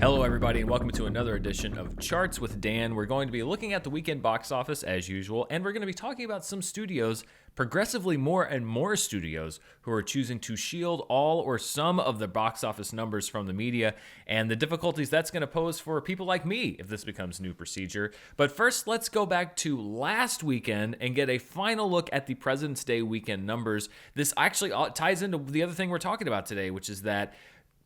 Hello, everybody, and welcome to another edition of Charts with Dan. We're going to be looking at the weekend box office as usual, and we're going to be talking about some studios, progressively more and more studios, who are choosing to shield all or some of the box office numbers from the media, and the difficulties that's going to pose for people like me if this becomes new procedure. But first, let's go back to last weekend and get a final look at the President's Day weekend numbers. This actually ties into the other thing we're talking about today, which is that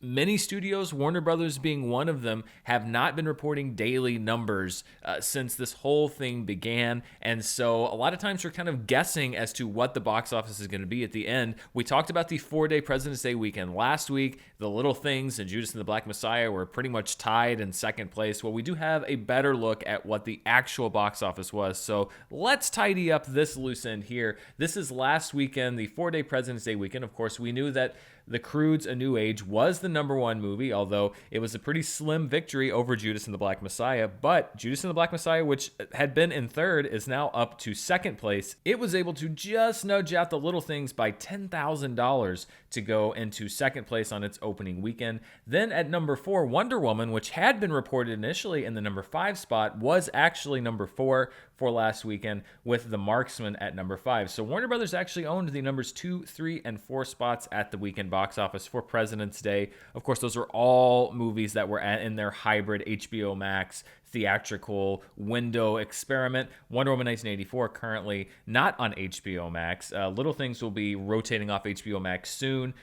many studios, Warner Brothers being one of them, have not been reporting daily numbers since this whole thing began. And so a lot of times we're kind of guessing as to what the box office is going to be at the end. We talked about the 4-day President's Day weekend last week. The Little Things and Judas and the Black Messiah were pretty much tied in second place. Well, we do have a better look at what the actual box office was. So let's tidy up this loose end here. This is last weekend, the 4-day President's Day weekend. Of course, we knew that The Croods: A New Age was the number one movie, although it was a pretty slim victory over Judas and the Black Messiah. But Judas and the Black Messiah, which had been in third, is now up to second place. It was able to just nudge out The Little Things by $10,000 to go into second place on its opening weekend. Then at number 4, Wonder Woman, which had been reported initially in the number 5 spot, was actually number 4 for last weekend, with The Marksman at number 5. So Warner Brothers actually owned the numbers 2, 3, and 4 spots at the weekend box office for President's Day. Of course, those are all movies that were in their hybrid HBO Max theatrical window experiment. Wonder Woman 1984 currently not on HBO Max. Little Things will be rotating off HBO Max soon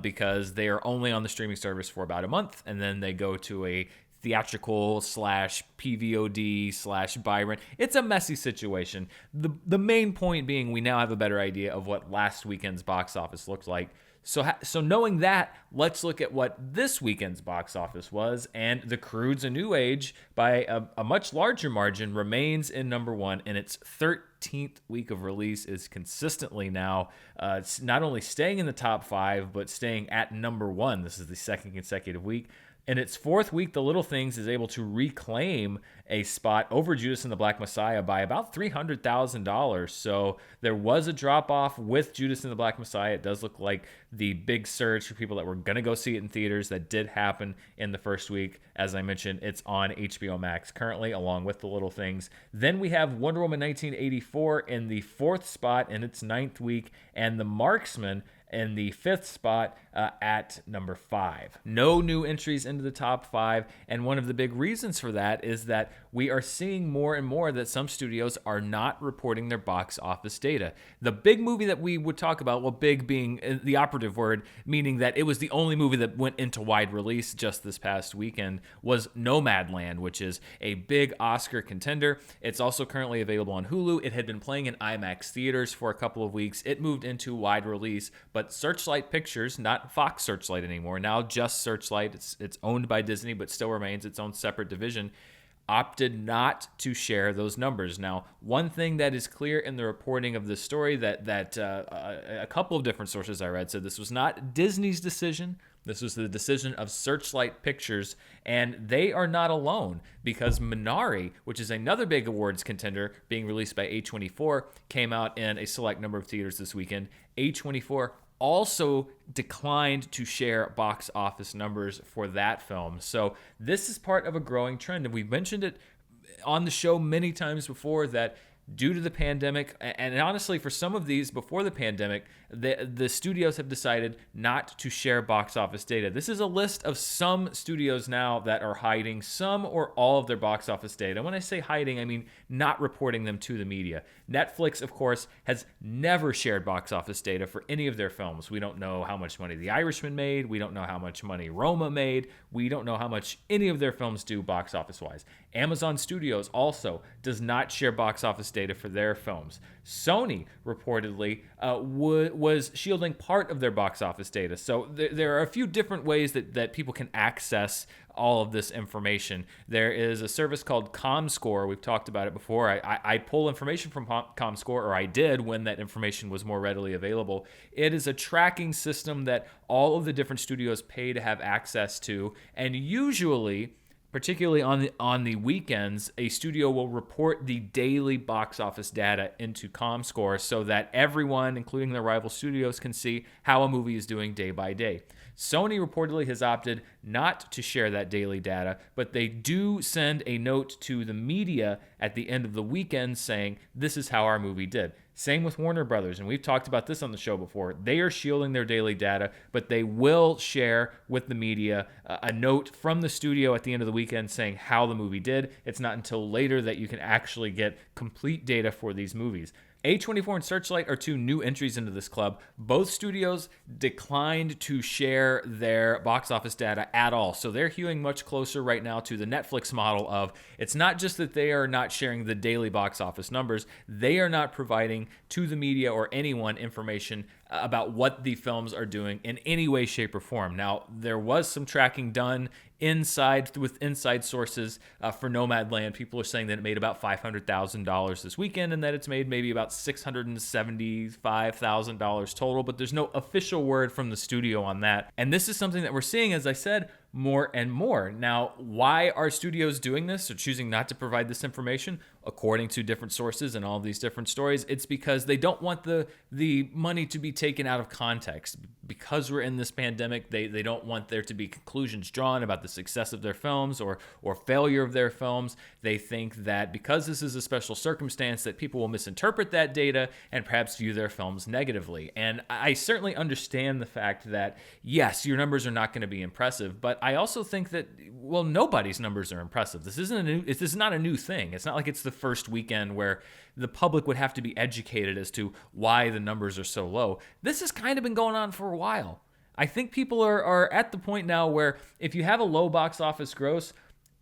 because they are only on the streaming service for about a month, and then they go to a theatrical / PVOD / buy rent. It's a messy situation. The main point being we now have a better idea of what last weekend's box office looked like. So knowing that, let's look at what this weekend's box office was. And The Croods: A New Age, by a much larger margin, remains in number 1 in its 13th week of release, is consistently now not only staying in the top 5, but staying at number 1. This is the second consecutive week. In its 4th week, The Little Things is able to reclaim a spot over Judas and the Black Messiah by about $300,000. So there was a drop-off with Judas and the Black Messiah. It does look like the big surge for people that were going to go see it in theaters that did happen in the first week. As I mentioned, it's on HBO Max currently, along with The Little Things. Then we have Wonder Woman 1984 in the 4th spot in its 9th week, and The Marksman in the 5th spot at number 5. No new entries into the top 5, and one of the big reasons for that is that we are seeing more and more that some studios are not reporting their box office data. The big movie that we would talk about, well, big being the operative word, meaning that it was the only movie that went into wide release just this past weekend, was Nomadland, which is a big Oscar contender. It's also currently available on Hulu. It had been playing in IMAX theaters for a couple of weeks. It moved into wide release, but Searchlight Pictures, not Fox Searchlight anymore, now just Searchlight, it's owned by Disney but still remains its own separate division, opted not to share those numbers. Now, one thing that is clear in the reporting of this story that a couple of different sources I read said this was not Disney's decision. This was the decision of Searchlight Pictures, and they are not alone because Minari, which is another big awards contender being released by A24, came out in a select number of theaters this weekend. A24 also declined to share box office numbers for that film. So this is part of a growing trend, and we've mentioned it on the show many times before that due to the pandemic, and honestly for some of these before the pandemic, the studios have decided not to share box office data. This is a list of some studios now that are hiding some or all of their box office data. When I say hiding, I mean not reporting them to the media. Netflix, of course, has never shared box office data for any of their films. We don't know how much money The Irishman made. We don't know how much money Roma made. We don't know how much any of their films do box office-wise. Amazon Studios also does not share box office data for their films. Sony reportedly was shielding part of their box office data. So there are a few different ways that people can access all of this information. There is a service called ComScore. We've talked about it before. I pull information from ComScore, or I did when that information was more readily available. It is a tracking system that all of the different studios pay to have access to, and usually particularly on the weekends, a studio will report the daily box office data into ComScore so that everyone, including their rival studios, can see how a movie is doing day by day. Sony reportedly has opted not to share that daily data, but they do send a note to the media at the end of the weekend saying, this is how our movie did. Same with Warner Brothers, and we've talked about this on the show before. They are shielding their daily data, but they will share with the media a note from the studio at the end of the weekend saying how the movie did. It's not until later that you can actually get complete data for these movies. A24 and Searchlight are two new entries into this club. Both studios declined to share their box office data at all. So they're hewing much closer right now to the Netflix model of it's not just that they are not sharing the daily box office numbers, they are not providing to the media or anyone information about what the films are doing in any way, shape, or form. Now, there was some tracking done with inside sources for Nomadland. People are saying that it made about $500,000 this weekend and that it's made maybe about $675,000 total, but there's no official word from the studio on that. And this is something that we're seeing, as I said, more and more. Now, why are studios doing this or choosing not to provide this information? According to different sources and all these different stories, it's because they don't want the money to be taken out of context. Because we're in this pandemic, they don't want there to be conclusions drawn about the success of their films or failure of their films. They think that because this is a special circumstance that people will misinterpret that data and perhaps view their films negatively. And I certainly understand the fact that, yes, your numbers are not going to be impressive, but I also think that, well, nobody's numbers are impressive. This is not a new thing. It's not like it's the first weekend where the public would have to be educated as to why the numbers are so low. This has kind of been going on for a while. I think people are at the point now where if you have a low box office gross,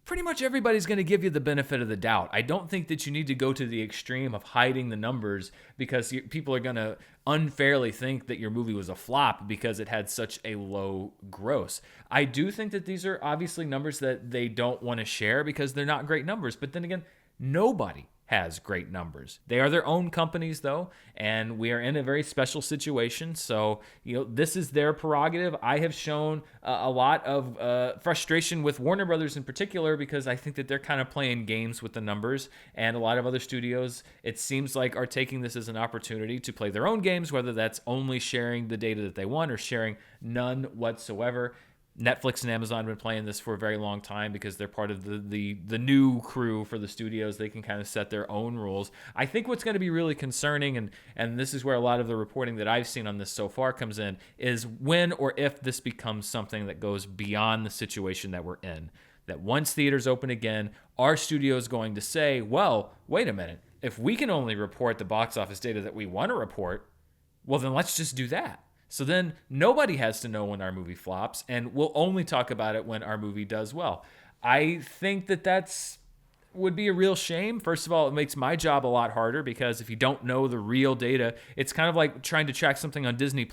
pretty much everybody's going to give you the benefit of the doubt. I don't think that you need to go to the extreme of hiding the numbers because people are going to unfairly think that your movie was a flop because it had such a low gross. I do think that these are obviously numbers that they don't want to share because they're not great numbers. But then again, nobody has great numbers. They are their own companies, though, and we are in a very special situation. So, this is their prerogative. I have shown a lot of frustration with Warner Brothers in particular because I think that they're kind of playing games with the numbers, and a lot of other studios, it seems like, are taking this as an opportunity to play their own games, whether that's only sharing the data that they want or sharing none whatsoever. Netflix and Amazon have been playing this for a very long time because they're part of the new crew for the studios. They can kind of set their own rules. I think what's going to be really concerning, and this is where a lot of the reporting that I've seen on this so far comes in, is when or if this becomes something that goes beyond the situation that we're in. That once theaters open again, our studio is going to say, well, wait a minute. If we can only report the box office data that we want to report, well, then let's just do that. So then nobody has to know when our movie flops, and we'll only talk about it when our movie does well. I think that would be a real shame. First of all, it makes my job a lot harder because if you don't know the real data, it's kind of like trying to track something on Disney+.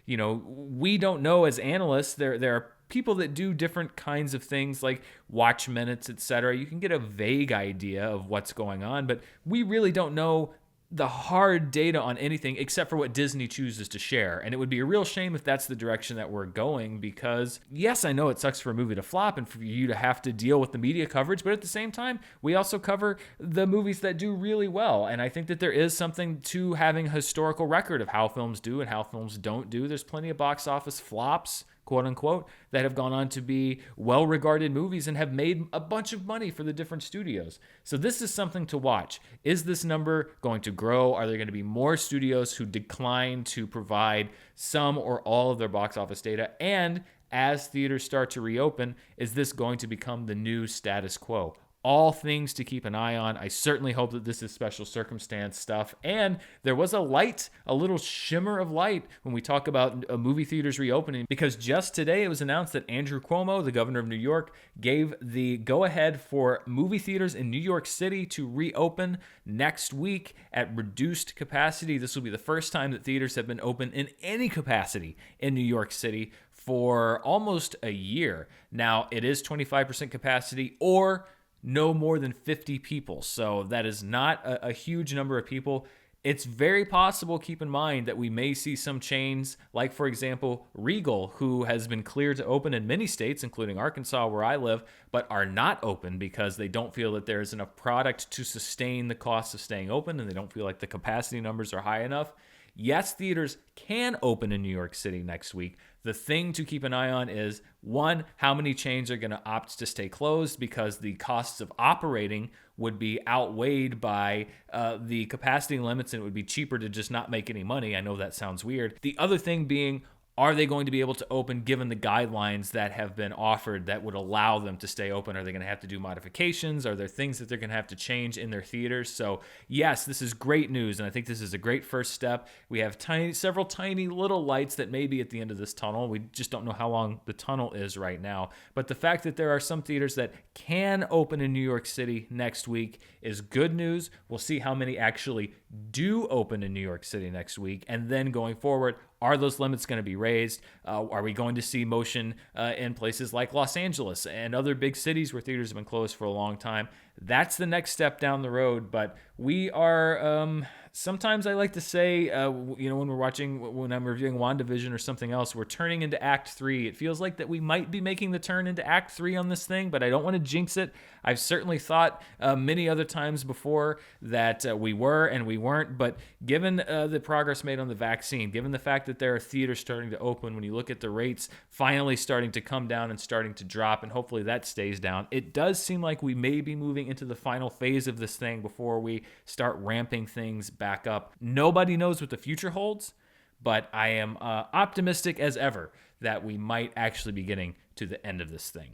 We don't know as analysts. There are people that do different kinds of things like watch minutes, etc. You can get a vague idea of what's going on, but we really don't know the hard data on anything except for what Disney chooses to share. And it would be a real shame if that's the direction that we're going because, yes, I know it sucks for a movie to flop and for you to have to deal with the media coverage, but at the same time, we also cover the movies that do really well. And I think that there is something to having a historical record of how films do and how films don't do. There's plenty of box office flops, quote unquote, that have gone on to be well-regarded movies and have made a bunch of money for the different studios. So this is something to watch. Is this number going to grow? Are there going to be more studios who decline to provide some or all of their box office data? And as theaters start to reopen, is this going to become the new status quo? All things to keep an eye on. I certainly hope that this is special circumstance stuff. And there was a little shimmer of light when we talk about movie theaters reopening, because just today it was announced that Andrew Cuomo, the governor of New York, gave the go-ahead for movie theaters in New York City to reopen next week at reduced capacity. This will be the first time that theaters have been open in any capacity in New York City for almost a year. Now, it is 25% capacity or no more than 50 people. So that is not a huge number of people. It's very possible, keep in mind, that we may see some chains, like, for example, Regal, who has been cleared to open in many states, including Arkansas, where I live, but are not open because they don't feel that there is enough product to sustain the cost of staying open, and they don't feel like the capacity numbers are high enough. Yes, theaters can open in New York City next week. The thing to keep an eye on is, one, how many chains are going to opt to stay closed because the costs of operating would be outweighed by the capacity limits, and it would be cheaper to just not make any money. I know that sounds weird. The other thing being, are they going to be able to open given the guidelines that have been offered that would allow them to stay open? Are they going to have to do modifications? Are there things that they're going to have to change in their theaters? So yes, this is great news, and I think this is a great first step. We have several tiny little lights that may be at the end of this tunnel. We just don't know how long the tunnel is right now. But the fact that there are some theaters that can open in New York City next week is good news. We'll see how many actually do open in New York City next week, and then going forward, are those limits going to be raised? Are we going to see motion in places like Los Angeles and other big cities where theaters have been closed for a long time? That's the next step down the road. But we are, sometimes I like to say, when I'm reviewing WandaVision or something else, we're turning into Act 3. It feels like that we might be making the turn into Act 3 on this thing, but I don't want to jinx it. I've certainly thought many other times before that we were and we weren't, but given the progress made on the vaccine, given the fact that there are theaters starting to open, when you look at the rates finally starting to come down and starting to drop, and hopefully that stays down, it does seem like we may be moving into the final phase of this thing before we start ramping things back up. Nobody knows what the future holds, but I am optimistic as ever that we might actually be getting to the end of this thing.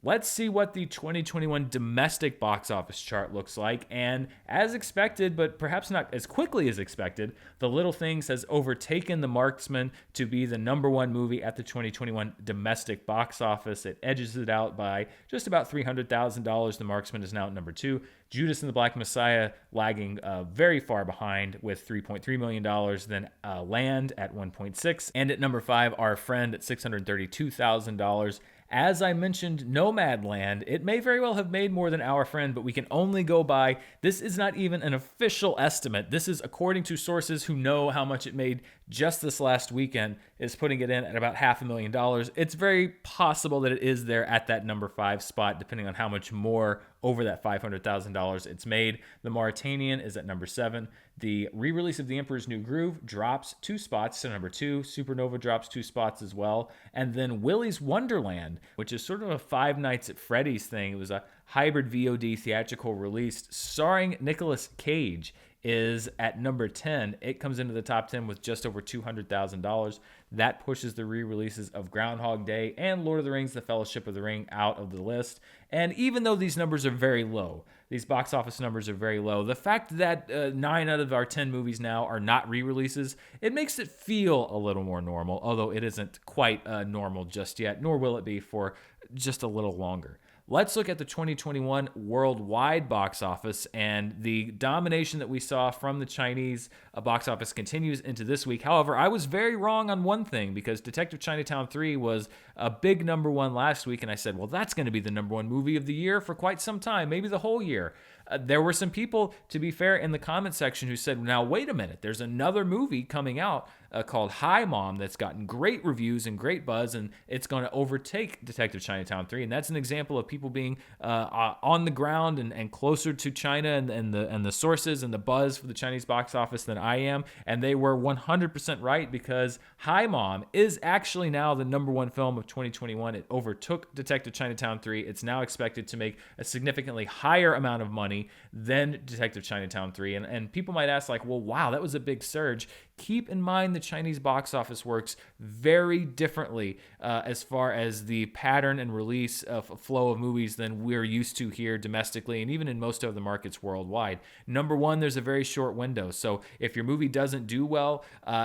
Let's see what the 2021 domestic box office chart looks like. And as expected, but perhaps not as quickly as expected, The Little Things has overtaken The Marksman to be the number one movie at the 2021 domestic box office. It edges it out by just about $300,000. The Marksman is now at number 2. Judas and the Black Messiah lagging very far behind with $3.3 million. Then Land at 1.6. And at number 5, Our Friend at $632,000. As I mentioned, Nomadland, it may very well have made more than Our Friend, but we can only go by, this is not even an official estimate. This is according to sources who know how much it made just this last weekend, is putting it in at about $500,000. It's very possible that it is there at that number 5 spot, depending on how much more over that $500,000 it's made. The Mauritanian is at number 7. The re-release of The Emperor's New Groove drops 2 spots to number 2. Supernova drops 2 spots as well. And then Willy's Wonderland, which is sort of a Five Nights at Freddy's thing. It was a hybrid VOD theatrical release starring Nicolas Cage, is at number 10. It comes into the top 10 with just over $200,000. That pushes the re-releases of Groundhog Day and Lord of the Rings, The Fellowship of the Ring out of the list. And even though these numbers are very low, these box office numbers are very low, the fact that 9 out of our 10 movies now are not re-releases, it makes it feel a little more normal, although it isn't quite normal just yet, nor will it be for just a little longer. Let's look at the 2021 worldwide box office, and the domination that we saw from the Chinese box office continues into this week. However, I was very wrong on one thing, because Detective Chinatown 3 was a big number 1 last week, and I said, well, that's going to be the number 1 movie of the year for quite some time, maybe the whole year. There were some people, to be fair, in the comment section who said, now, wait a minute, there's another movie coming out called Hi Mom that's gotten great reviews and great buzz, and it's going to overtake Detective Chinatown 3. And that's an example of people being on the ground and closer to China and the sources and the buzz for the Chinese box office than I am. And they were 100% right, because Hi Mom is actually now the number 1 film of 2021. It overtook Detective Chinatown 3. It's now expected to make a significantly higher amount of money than Detective Chinatown 3. And people might ask, like, well, wow, that was a big surge. Keep in mind the Chinese box office works very differently as far as the pattern and release of flow of movies than we're used to here domestically and even in most of the markets worldwide. Number 1, there's a very short window. So if your movie doesn't do well,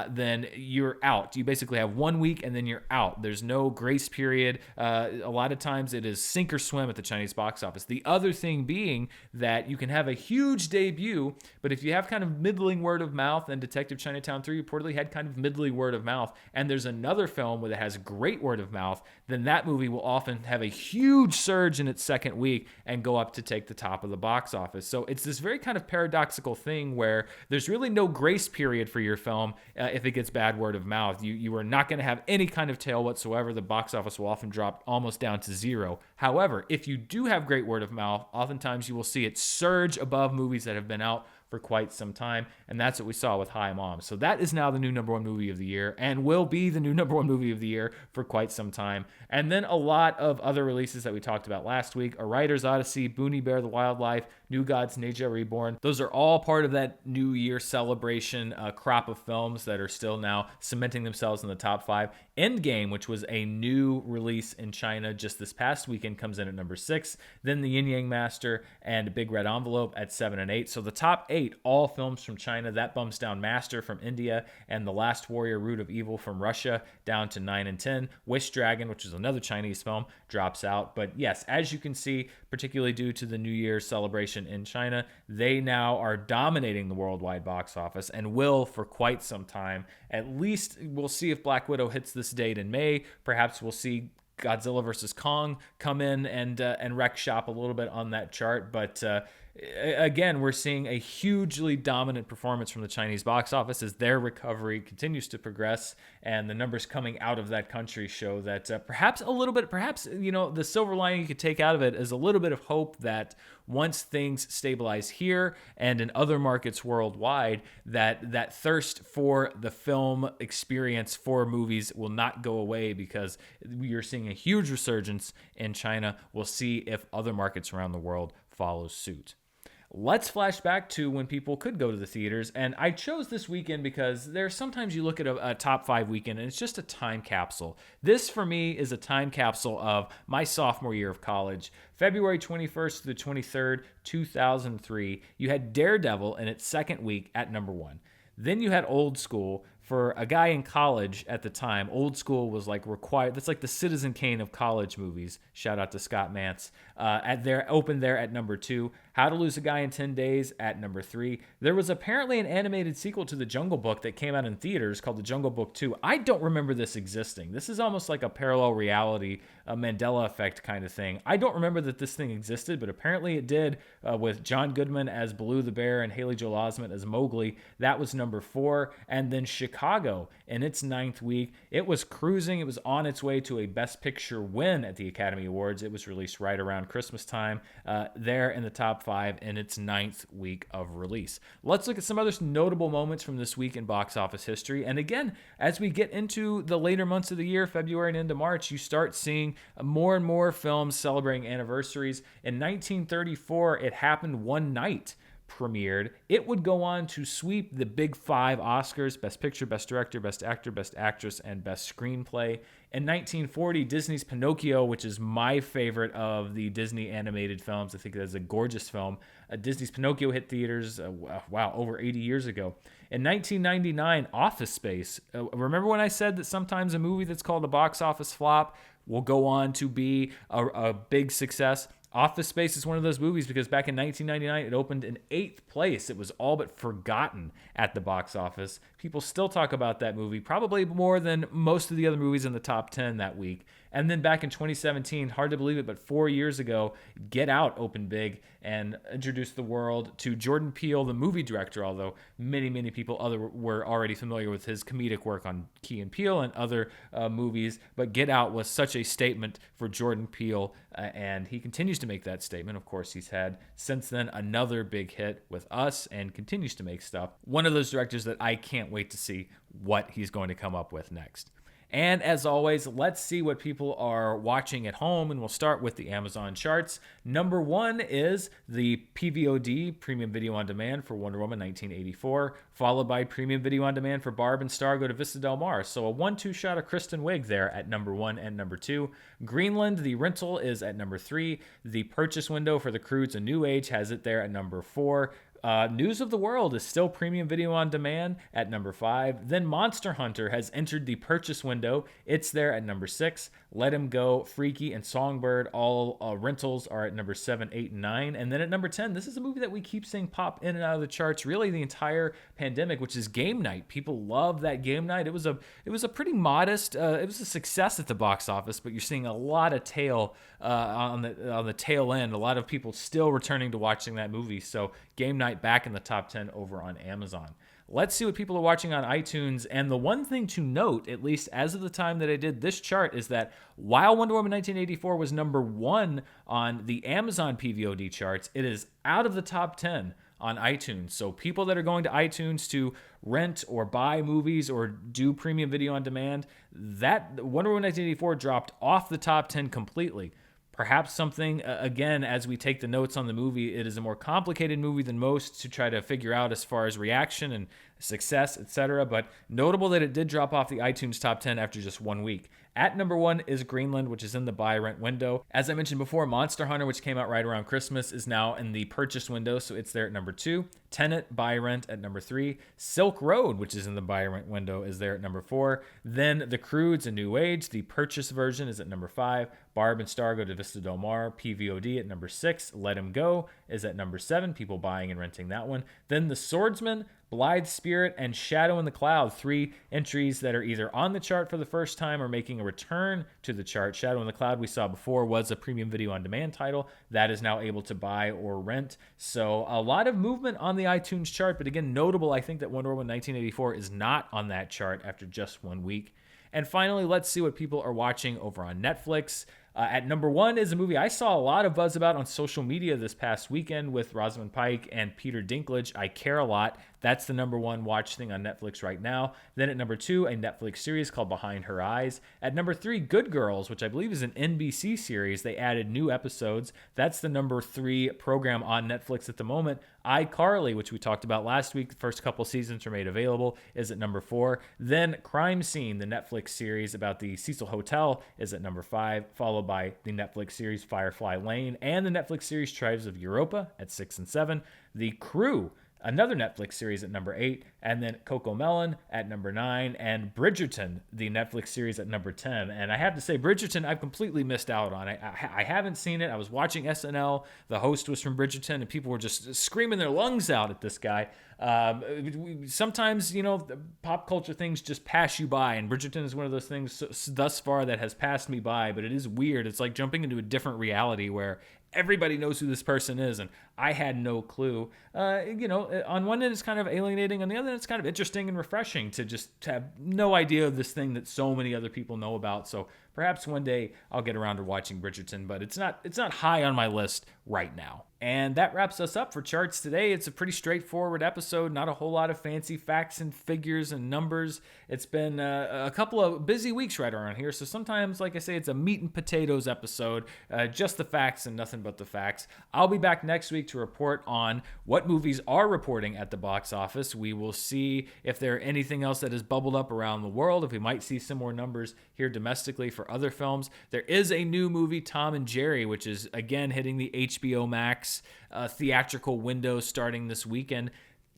then you're out. You basically have 1 week and then you're out. There's no grace period. A lot of times it is sink or swim at the Chinese box office. The other thing being that you can have a huge debut, but if you have kind of middling word of mouth, and Detective Chinatown Town 3 reportedly had kind of middling word of mouth, and there's another film that has great word of mouth, then that movie will often have a huge surge in its second week and go up to take the top of the box office. So it's this very kind of paradoxical thing where there's really no grace period for your film if it gets bad word of mouth. You are not going to have any kind of tail whatsoever. The box office will often drop almost down to zero. However, if you do have great word of mouth, oftentimes you will see it surge above movies that have been out for quite some time, and that's what we saw with Hi Mom. So that is now the new number one movie of the year and will be the new number one movie of the year for quite some time. And then a lot of other releases that we talked about last week: A Writer's Odyssey, Boonie Bear the Wildlife, New Gods, Ninja Reborn. Those are all part of that New Year celebration crop of films that are still now cementing themselves in the top 5. Endgame, which was a new release in China just this past weekend, comes in at number 6. Then The Yin Yang Master and Big Red Envelope at 7 and 8. So the top 8, all films from China. That bumps down Master from India and The Last Warrior, Root of Evil from Russia down to 9 and 10. Wish Dragon, which is another Chinese film, drops out. But yes, as you can see, particularly due to the New Year's celebration in China, they now are dominating the worldwide box office and will for quite some time. At least we'll see if Black Widow hits this date in May. Perhaps we'll see Godzilla vs. Kong come in and wreck shop a little bit on that chart. But again, we're seeing a hugely dominant performance from the Chinese box office as their recovery continues to progress, and the numbers coming out of that country show that perhaps the silver lining you could take out of it is a little bit of hope that once things stabilize here and in other markets worldwide, that thirst for the film experience for movies will not go away, because you're seeing a huge resurgence in China. We'll see if other markets around the world follow suit. Let's flash back to when people could go to the theaters. And I chose this weekend because there's sometimes you look at a top 5 weekend and it's just a time capsule. This for me is a time capsule of my sophomore year of college. February 21st to the 23rd, 2003, you had Daredevil in its second week at number 1. Then you had Old School. For a guy in college at the time, Old School was like required. That's like the Citizen Kane of college movies. Shout out to Scott Mantz. Opened there at number 2. How to Lose a Guy in 10 Days at number 3. There was apparently an animated sequel to The Jungle Book that came out in theaters called The Jungle Book 2. I don't remember this existing. This is almost like a parallel reality, a Mandela effect kind of thing. I don't remember that this thing existed, but apparently it did, with John Goodman as Baloo the Bear and Haley Joel Osment as Mowgli. That was number 4. And then Chicago in its 9th week. It was cruising. It was on its way to a Best Picture win at the Academy Awards. It was released right around Christmas time, there in the top 5 in its 9th week of release. Let's look at some other notable moments from this week in box office history. And again, as we get into the later months of the year, February and into March, you start seeing more and more films celebrating anniversaries. In 1934, It Happened One Night premiered. It would go on to sweep the big 5 Oscars: Best Picture, Best Director, Best Actor, Best Actress, and Best Screenplay. In 1940, Disney's Pinocchio, which is my favorite of the Disney animated films. I think that's a gorgeous film. Disney's Pinocchio hit theaters, over 80 years ago. In 1999, Office Space. Remember when I said that sometimes a movie that's called a box office flop will go on to be a big success? Office Space is one of those movies because back in 1999, it opened in 8th place. It was all but forgotten at the box office. People still talk about that movie, probably more than most of the other movies in the top 10 that week. And then back in 2017, hard to believe it, but 4 years ago, Get Out opened big and introduced the world to Jordan Peele, the movie director, although many, many people were already familiar with his comedic work on Key and Peele and other movies. But Get Out was such a statement for Jordan Peele, and he continues to make that statement. Of course, he's had since then another big hit with Us and continues to make stuff. One of those directors that I can't wait to see what he's going to come up with next. And as always, let's see what people are watching at home, and we'll start with the Amazon charts. Number 1 is the PVOD, Premium Video On Demand, for Wonder Woman 1984, followed by Premium Video On Demand for Barb and Star Go to Vista Del Mar. So a 1-2 shot of Kristen Wiig there at number 1 and number 2. Greenland, the rental, is at number 3. The purchase window for The Croods: A New Age has it there at number 4. News of the World is still premium video on demand at number 5. Then Monster Hunter has entered the purchase window. It's there at number 6. Let Him Go, Freaky, and Songbird, all rentals, are at number 7, 8, and 9. And then at number 10, this is a movie that we keep seeing pop in and out of the charts really the entire pandemic, which is Game Night. People love that Game Night. It was a pretty modest, it was a success at the box office, but you're seeing a lot of tail on the tail end. A lot of people still returning to watching that movie. So Game Night back in the top 10 over on Amazon. Let's see what people are watching on iTunes. And the one thing to note, at least as of the time that I did this chart, is that while Wonder Woman 1984 was number 1 on the Amazon PVOD charts, it is out of the top 10 on iTunes. So people that are going to iTunes to rent or buy movies or do premium video on demand, that Wonder Woman 1984 dropped off the top 10 completely. Perhaps something, again, as we take the notes on the movie, it is a more complicated movie than most to try to figure out as far as reaction and success, etc. But notable that it did drop off the iTunes top 10 after just 1 week. At number 1 is Greenland, which is in the buy-rent window. As I mentioned before, Monster Hunter, which came out right around Christmas, is now in the purchase window, so it's there at number 2. Tenet, buy-rent at number 3. Silk Road, which is in the buy-rent window, is there at number 4. Then The Croods: A New Age, the purchase version, is at number 5. Barb and Star Go to Vista Del Mar, PVOD at number 6. Let Him Go is at number 7, people buying and renting that one. Then The Swordsman, Blithe Spirit, and Shadow in the Cloud, 3 entries that are either on the chart for the first time or making a return to the chart. Shadow in the Cloud, we saw before, was a premium video on demand title that is now able to buy or rent. So a lot of movement on the iTunes chart, but again, notable, I think, that Wonder Woman 1984 is not on that chart after just 1 week. And finally, let's see what people are watching over on Netflix. At number 1 is a movie I saw a lot of buzz about on social media this past weekend with Rosamund Pike and Peter Dinklage. I Care a Lot. That's the number 1 watch thing on Netflix right now. Then at number 2, a Netflix series called Behind Her Eyes. At number 3, Good Girls, which I believe is an NBC series. They added new episodes. That's the number 3 program on Netflix at the moment. iCarly, which we talked about last week, the first couple seasons are made available, is at number 4. Then Crime Scene, the Netflix series about the Cecil Hotel, is at number 5, followed by the Netflix series Firefly Lane and the Netflix series Tribes of Europa at 6 and 7. The Crew, another Netflix series, at number 8, and then Coco Melon at number 9, and Bridgerton, the Netflix series, at number 10. And I have to say, Bridgerton, I've completely missed out on. I haven't seen it. I was watching SNL. The host was from Bridgerton, and people were just screaming their lungs out at this guy. Sometimes, pop culture things just pass you by, and Bridgerton is one of those things thus far that has passed me by, but it is weird. It's like jumping into a different reality where everybody knows who this person is, and I had no clue. On one end, it's kind of alienating. On the other end, it's kind of interesting and refreshing to just have no idea of this thing that so many other people know about. So perhaps one day I'll get around to watching Bridgerton, but it's not high on my list right now. And that wraps us up for charts today. It's a pretty straightforward episode, not a whole lot of fancy facts and figures and numbers. It's been a couple of busy weeks right around here, so sometimes, like I say, it's a meat and potatoes episode, just the facts and nothing but the facts. I'll be back next week to report on what movies are reporting at the box office. We will see if there's anything else that has bubbled up around the world, if we might see some more numbers here domestically for other films. There is a new movie, Tom and Jerry, which is, again, hitting the HBO Max theatrical window starting this weekend.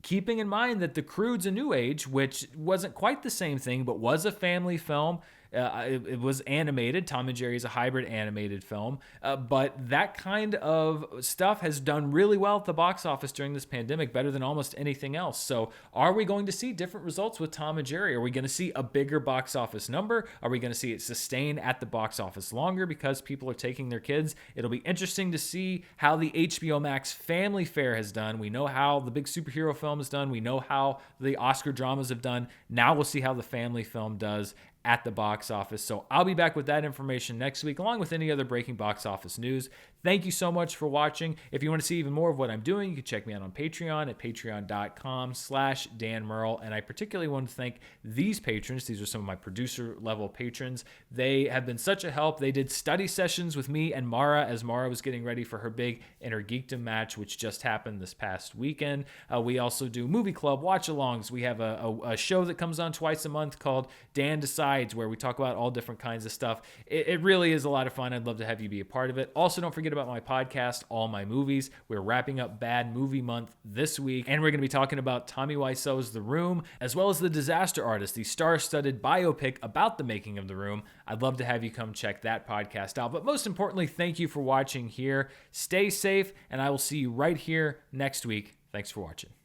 Keeping in mind that The Croods: A New Age, which wasn't quite the same thing, but was a family film, it was animated. Tom and Jerry is a hybrid animated film, but that kind of stuff has done really well at the box office during this pandemic, better than almost anything else. So are we going to see different results with Tom and Jerry? Are we going to see a bigger box office number? Are we going to see it sustain at the box office longer because people are taking their kids? It'll be interesting to see how the HBO Max family fare has done. We know how the big superhero film has done. We know how the Oscar dramas have done. Now we'll see how the family film does at the box office. So I'll be back with that information next week, along with any other breaking box office news. Thank you so much for watching. If you want to see even more of what I'm doing, you can check me out on Patreon at patreon.com/Dan Murrell. And I particularly want to thank these patrons. These are some of my producer level patrons. They have been such a help. They did study sessions with me and Mara as Mara was getting ready for her big Inner Geekdom match, which just happened this past weekend. We also do movie club watch-alongs. We have a show that comes on twice a month called Dan Decides sides where we talk about all different kinds of stuff. It really is a lot of fun. I'd love to have you be a part of it. Also, don't forget about my podcast, All My Movies. We're wrapping up Bad Movie Month this week, and we're going to be talking about Tommy Wiseau's The Room, as well as The Disaster Artist, the star-studded biopic about the making of The Room. I'd love to have you come check that podcast out. But most importantly, thank you for watching here. Stay safe, and I will see you right here next week. Thanks for watching.